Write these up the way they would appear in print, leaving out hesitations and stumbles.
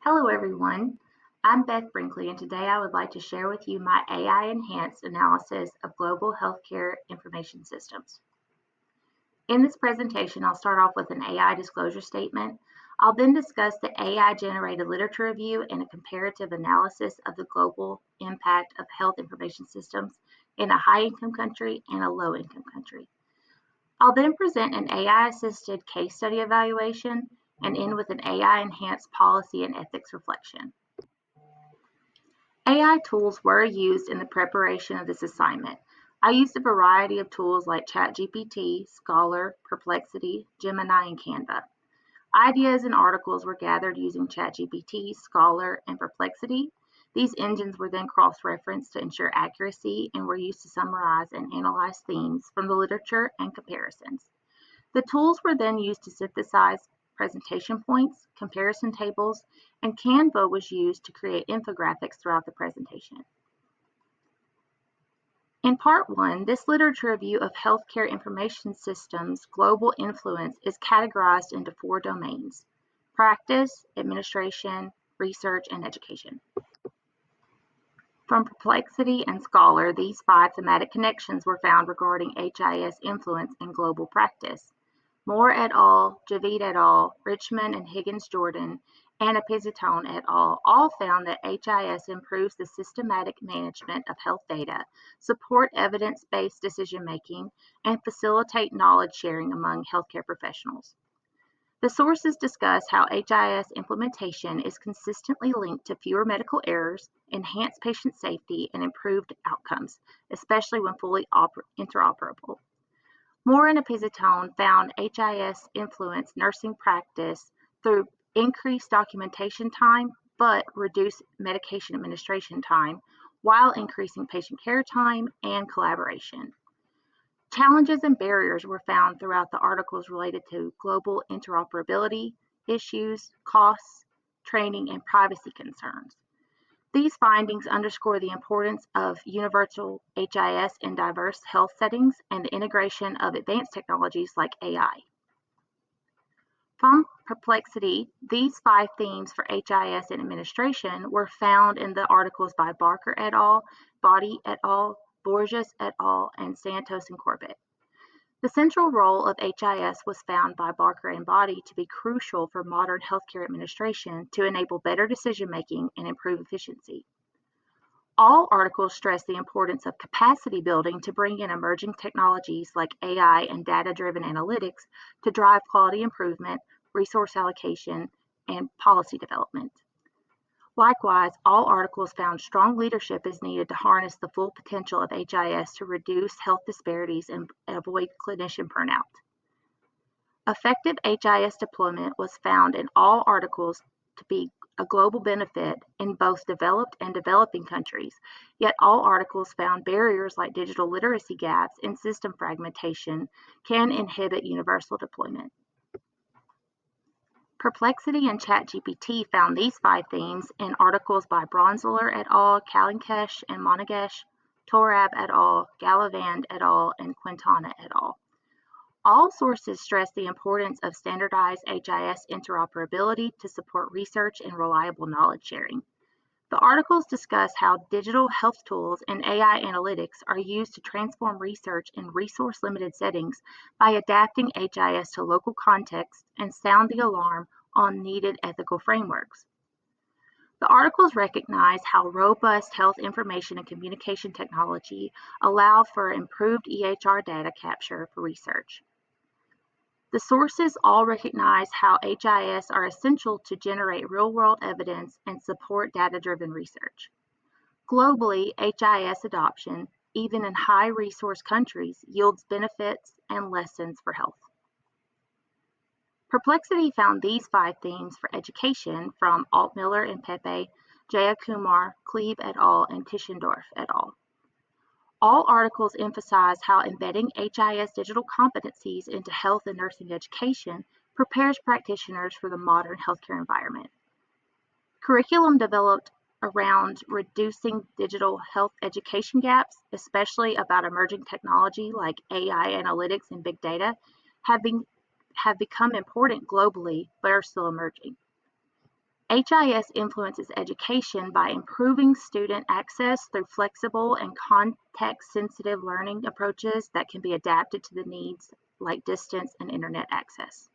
Hello everyone, I'm Beth Brinkley and today I would like to share with you my AI-enhanced analysis of global healthcare information systems. In this presentation, I'll start off with an AI disclosure statement. I'll then discuss the AI-generated literature review and a comparative analysis of the global impact of health information systems in a high-income country and a low-income country. I'll then present an AI-assisted case study evaluation and end with an AI-enhanced policy and ethics reflection. AI tools were used in the preparation of this assignment. I used a variety of tools like ChatGPT, Scholar, Perplexity, Gemini, and Canva. Ideas and articles were gathered using ChatGPT, Scholar, and Perplexity. These engines were then cross-referenced to ensure accuracy and were used to summarize and analyze themes from the literature and comparisons. The tools were then used to synthesize presentation points, comparison tables, and Canva was used to create infographics throughout the presentation. In part one, this literature review of healthcare information systems' global influence is categorized into 4 domains: practice, administration, research, and education. From Perplexity and Scholar, these 5 thematic connections were found regarding HIS influence in global practice. Moore et al., Javid et al., Richmond and Higgins-Jordan, and Pizzatone et al. All found that HIS improves the systematic management of health data, support evidence-based decision-making, and facilitate knowledge sharing among healthcare professionals. The sources discuss how HIS implementation is consistently linked to fewer medical errors, enhanced patient safety, and improved outcomes, especially when fully interoperable. Moore and Pizzatone found HIS influenced nursing practice through increased documentation time, but reduced medication administration time, while increasing patient care time and collaboration. Challenges and barriers were found throughout the articles related to global interoperability issues, costs, training, and privacy concerns. These findings underscore the importance of universal HIS in diverse health settings and the integration of advanced technologies like AI. From Perplexity, these 5 themes for HIS and administration were found in the articles by Barker et al., Body et al., Borges et al., and Santos and Corbett. The central role of HIS was found by Barker and Body to be crucial for modern healthcare administration to enable better decision-making and improve efficiency. All articles stress the importance of capacity building to bring in emerging technologies like AI and data-driven analytics to drive quality improvement, resource allocation, and policy development. Likewise, all articles found strong leadership is needed to harness the full potential of HIS to reduce health disparities and avoid clinician burnout. Effective HIS deployment was found in all articles to be a global benefit in both developed and developing countries, yet all articles found barriers like digital literacy gaps and system fragmentation can inhibit universal deployment. Perplexity and ChatGPT found these 5 themes in articles by Bronzeler et al., Kalinkesh and Monagesh, Torab et al., Gallavand et al., and Quintana et al. All sources stress the importance of standardized HIS interoperability to support research and reliable knowledge sharing. The articles discuss how digital health tools and AI analytics are used to transform research in resource-limited settings by adapting HIS to local contexts and sound the alarm on needed ethical frameworks. The articles recognize how robust health information and communication technology allow for improved EHR data capture for research. The sources all recognize how HIS are essential to generate real-world evidence and support data-driven research. Globally, HIS adoption, even in high-resource countries, yields benefits and lessons for health. Perplexity found these 5 themes for education from Altmiller and Pepe, Jayakumar, Klebe et al., and Tischendorf et al. All articles emphasize how embedding HIS digital competencies into health and nursing education prepares practitioners for the modern healthcare environment. Curriculum developed around reducing digital health education gaps, especially about emerging technology like AI analytics and big data, have become important globally but are still emerging. HIS influences education by improving student access through flexible and context-sensitive learning approaches that can be adapted to the needs like distance and internet access.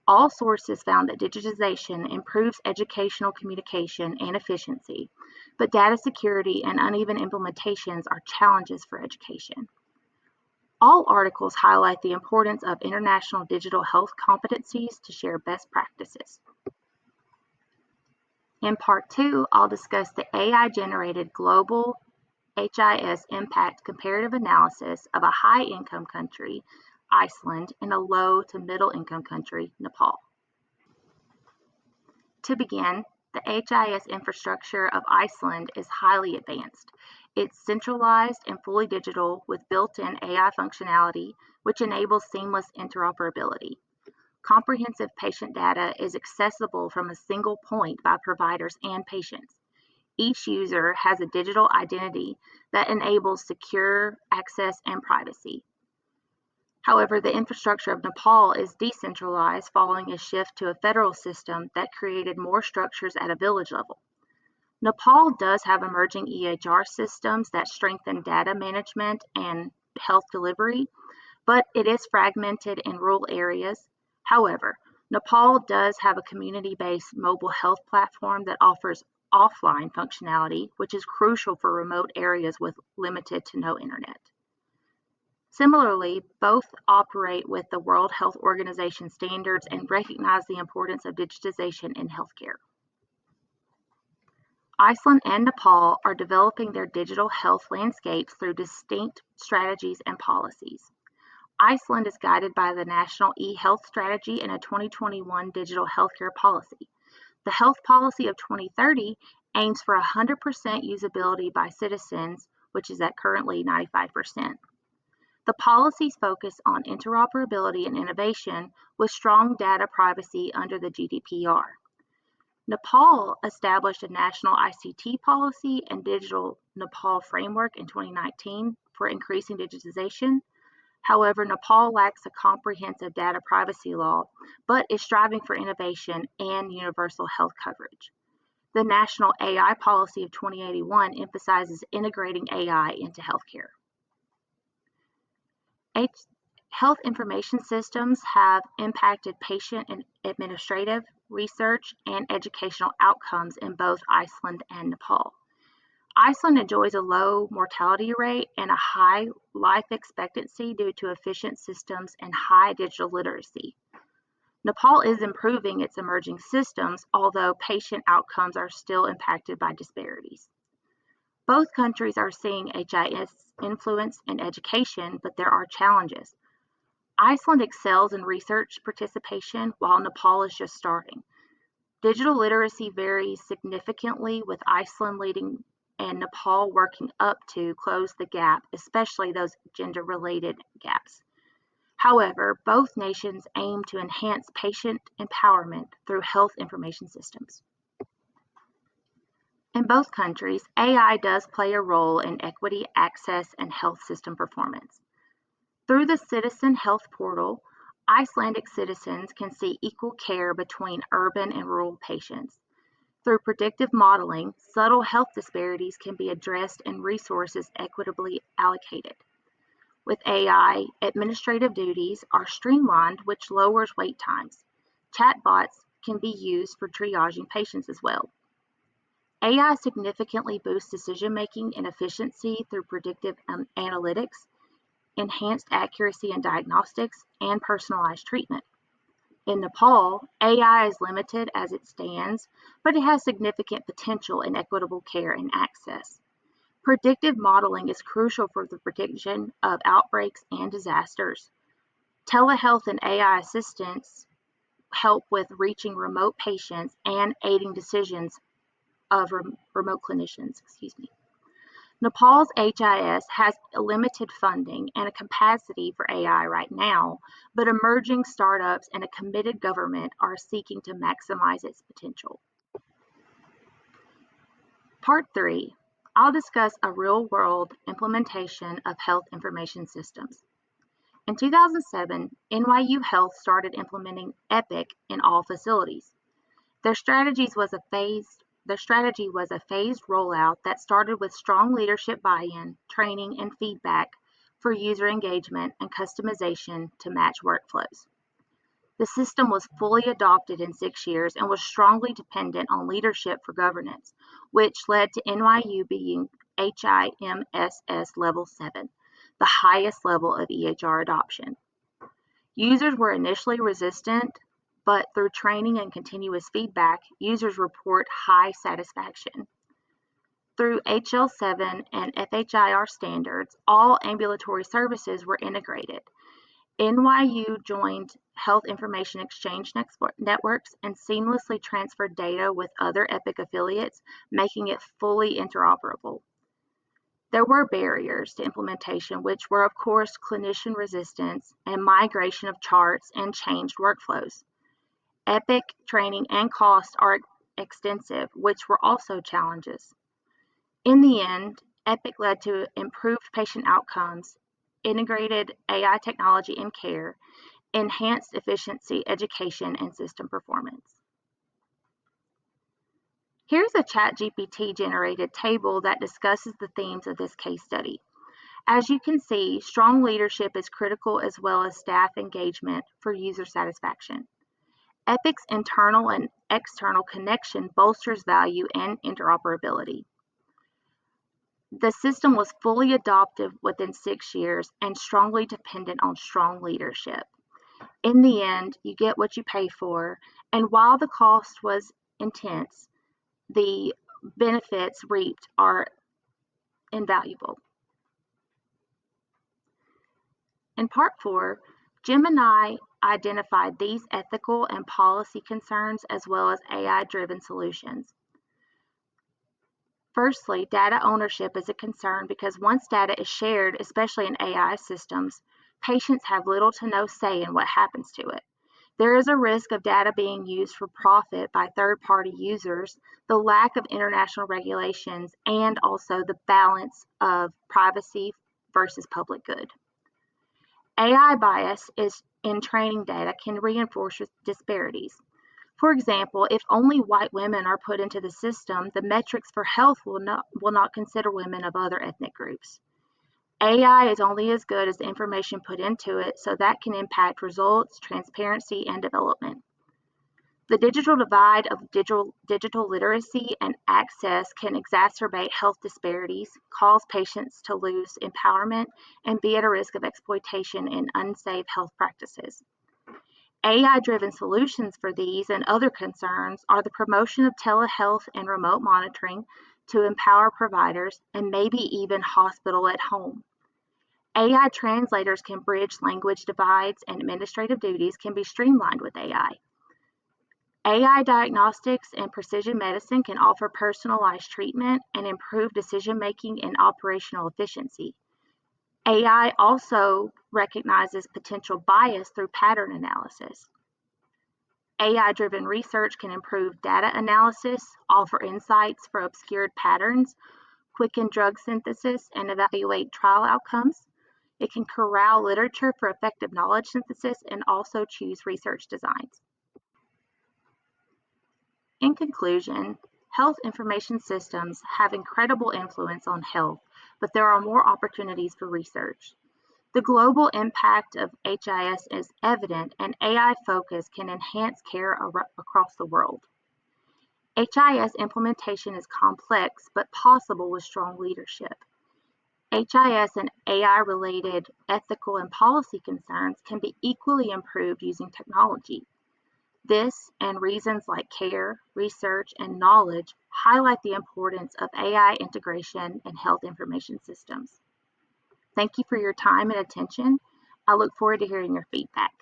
All sources found that digitization improves educational communication and efficiency, but data security and uneven implementations are challenges for education. All articles highlight the importance of international digital health competencies to share best practices. In Part 2, I'll discuss the AI-generated global HIS impact comparative analysis of a high-income country, Iceland, and a low to middle-income country, Nepal. To begin, the HIS infrastructure of Iceland is highly advanced. It's centralized and fully digital with built-in AI functionality, which enables seamless interoperability. Comprehensive patient data is accessible from a single point by providers and patients. Each user has a digital identity that enables secure access and privacy. However, the infrastructure of Nepal is decentralized following a shift to a federal system that created more structures at a village level. Nepal does have emerging EHR systems that strengthen data management and health delivery, but it is fragmented in rural areas. However, Nepal does have a community-based mobile health platform that offers offline functionality, which is crucial for remote areas with limited to no internet. Similarly, both operate with the World Health Organization standards and recognize the importance of digitization in healthcare. Iceland and Nepal are developing their digital health landscapes through distinct strategies and policies. Iceland is guided by the National e-Health Strategy and a 2021 digital healthcare policy. The Health Policy of 2030 aims for 100% usability by citizens, which is at currently 95%. The policies focus on interoperability and innovation with strong data privacy under the GDPR. Nepal established a national ICT policy and Digital Nepal framework in 2019 for increasing digitization. However, Nepal lacks a comprehensive data privacy law, but is striving for innovation and universal health coverage. The National AI Policy of 2081 emphasizes integrating AI into healthcare. Health information systems have impacted patient and administrative, research, and educational outcomes in both Iceland and Nepal. Iceland enjoys a low mortality rate and a high life expectancy due to efficient systems and high digital literacy. Nepal is improving its emerging systems, although patient outcomes are still impacted by disparities. Both countries are seeing HIS influence in education, but there are challenges. Iceland excels in research participation, while Nepal is just starting. Digital literacy varies significantly, with Iceland leading and Nepal working up to close the gap, especially those gender-related gaps. However, both nations aim to enhance patient empowerment through health information systems. In both countries, AI does play a role in equity, access, and health system performance. Through the Citizen Health Portal, Icelandic citizens can see equal care between urban and rural patients. Through predictive modeling, subtle health disparities can be addressed and resources equitably allocated. With AI, administrative duties are streamlined, which lowers wait times. Chatbots can be used for triaging patients as well. AI significantly boosts decision-making and efficiency through predictive analytics, enhanced accuracy in diagnostics, and personalized treatment. In Nepal, AI is limited as it stands, but it has significant potential in equitable care and access. Predictive modeling is crucial for the prediction of outbreaks and disasters. Telehealth and AI assistance help with reaching remote patients and aiding decisions of remote clinicians. Nepal's HIS has limited funding and a capacity for AI right now, but emerging startups and a committed government are seeking to maximize its potential. Part 3, I'll discuss a real-world implementation of health information systems. In 2007, NYU Health started implementing Epic in all facilities. Their strategy was a phased rollout that started with strong leadership buy-in, training, and feedback for user engagement and customization to match workflows. The system was fully adopted in 6 years and was strongly dependent on leadership for governance, which led to NYU being HIMSS Level 7, the highest level of EHR adoption. Users were initially resistant, but through training and continuous feedback, users report high satisfaction. Through HL7 and FHIR standards, all ambulatory services were integrated. NYU joined Health Information Exchange networks and seamlessly transferred data with other Epic affiliates, making it fully interoperable. There were barriers to implementation, which were, of course, clinician resistance and migration of charts and changed workflows. Epic training and costs are extensive, which were also challenges. In the end, Epic led to improved patient outcomes, integrated AI technology in care, enhanced efficiency, education, and system performance. Here's a ChatGPT-generated table that discusses the themes of this case study. As you can see, strong leadership is critical as well as staff engagement for user satisfaction. Epic's internal and external connection bolsters value and interoperability. The system was fully adopted within 6 years and strongly dependent on strong leadership. In the end, you get what you pay for, and while the cost was intense, the benefits reaped are invaluable. In part 4, Gemini identified these ethical and policy concerns as well as AI-driven solutions. Firstly, data ownership is a concern because once data is shared, especially in AI systems, patients have little to no say in what happens to it. There is a risk of data being used for profit by third-party users, the lack of international regulations, and also the balance of privacy versus public good. AI bias in training data can reinforce disparities. For example, if only white women are put into the system, the metrics for health will not consider women of other ethnic groups. AI is only as good as the information put into it, so that can impact results, transparency, and development. The digital divide of digital literacy and access can exacerbate health disparities, cause patients to lose empowerment, and be at a risk of exploitation in unsafe health practices. AI-driven solutions for these and other concerns are the promotion of telehealth and remote monitoring to empower providers and maybe even hospital at home. AI translators can bridge language divides and administrative duties can be streamlined with AI. AI diagnostics and precision medicine can offer personalized treatment and improve decision-making and operational efficiency. AI also recognizes potential bias through pattern analysis. AI-driven research can improve data analysis, offer insights for obscured patterns, quicken drug synthesis, and evaluate trial outcomes. It can corral literature for effective knowledge synthesis and also choose research designs. In conclusion, health information systems have incredible influence on health, but there are more opportunities for research. The global impact of HIS is evident, and AI focus can enhance care across the world. HIS implementation is complex, but possible with strong leadership. HIS and AI-related ethical and policy concerns can be equally improved using technology. This and reasons like care, research, and knowledge highlight the importance of AI integration in health information systems. Thank you for your time and attention. I look forward to hearing your feedback.